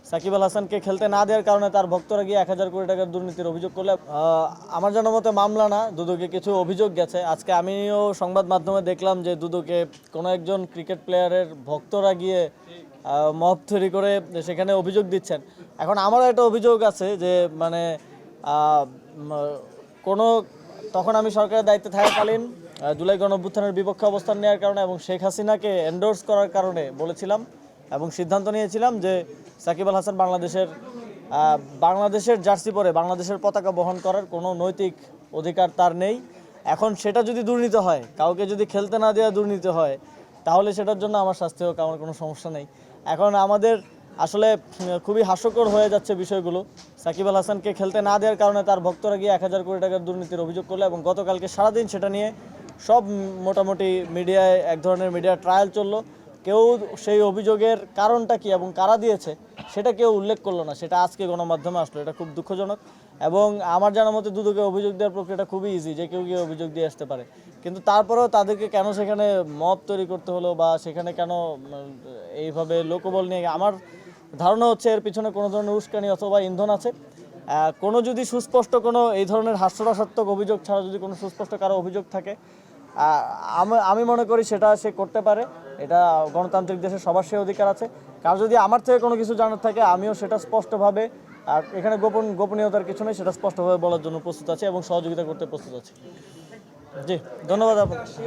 সাকিব আল হাসানকে খেলতে না দেওয়ার কারণে তার ভক্তরা গিয়ে 1,000 কোটি টাকার দুর্নীতির অভিযোগ করলে আমার জানার মতে মামলা না, দুদকে কিছু অভিযোগ গেছে। আজকে আমিও সংবাদ মাধ্যমে দেখলাম যে দুদকে কোনো একজন ক্রিকেট প্লেয়ারের ভক্তরা গিয়ে মব তৈরি করে সেখানে অভিযোগ দিচ্ছেন। এখন আমারও একটা অভিযোগ আছে যে মানে কোনো তখন আমি সরকারের দায়িত্বে থাকাকালীন জুলাই গণঅভ্যুত্থানের বিপক্ষে অবস্থান নেওয়ার কারণে এবং শেখ হাসিনাকে এন্ডোর্স করার কারণে বলেছিলাম এবং সিদ্ধান্ত নিয়েছিলাম যে সাকিব আল হাসান বাংলাদেশের জার্সি পরে বাংলাদেশের পতাকা বহন করার কোনো নৈতিক অধিকার তার নেই। এখন সেটা যদি দুর্নীতি হয়, কাউকে যদি খেলতে না দেওয়া দুর্নীতি হয়, তাহলে সেটার জন্য আমার শাস্তি হোক, আমার কোনো সমস্যা নেই। এখন আমাদের আসলে খুবই হাস্যকর হয়ে যাচ্ছে বিষয়গুলো। সাকিব আল হাসানকে খেলতে না দেওয়ার কারণে তার ভক্তরা গিয়ে 1,000 কোটি টাকার দুর্নীতির অভিযোগ করলো এবং গতকালকে সারাদিন সেটা নিয়ে সব মোটামুটি মিডিয়ায় এক ধরনের মিডিয়া ট্রায়াল চললো। কেউ সেই অভিযোগের কারণটা কি এবং কারা দিয়েছে সেটা কেউ উল্লেখ করলো না, সেটা আজকে গণমাধ্যমে আসলো। এটা খুব দুঃখজনক এবং আমার জানার মতে দুদকে অভিযোগ দেওয়ার প্রক্রিয়াটা খুবই ইজি, যে কেউ গিয়ে অভিযোগ দিয়ে আসতে পারে। কিন্তু তারপরেও তাদেরকে কেন সেখানে মব তৈরি করতে হলো বা সেখানে কেন এইভাবে লোকবল নিয়ে, আমার ধারণা হচ্ছে এর পিছনে কোনো ধরনের উস্কানি অথবা ইন্ধন আছে। কোনো যদি সুস্পষ্ট কোনো এই ধরনের হাস্যরসাত্মক অভিযোগ ছাড়া যদি কোনো সুস্পষ্ট কারো অভিযোগ থাকে, আমি মনে করি সেটা সে করতে পারে। এটা গণতান্ত্রিক দেশে সবার সে অধিকার আছে। কার যদি আমার থেকে কোনো কিছু জানার থাকে, আমিও সেটা স্পষ্টভাবে, এখানে গোপনীয়তার কিছু নেই, সেটা স্পষ্টভাবে বলার জন্য প্রস্তুত আছি এবং সহযোগিতা করতে প্রস্তুত আছি। জি, ধন্যবাদ আপনাকে।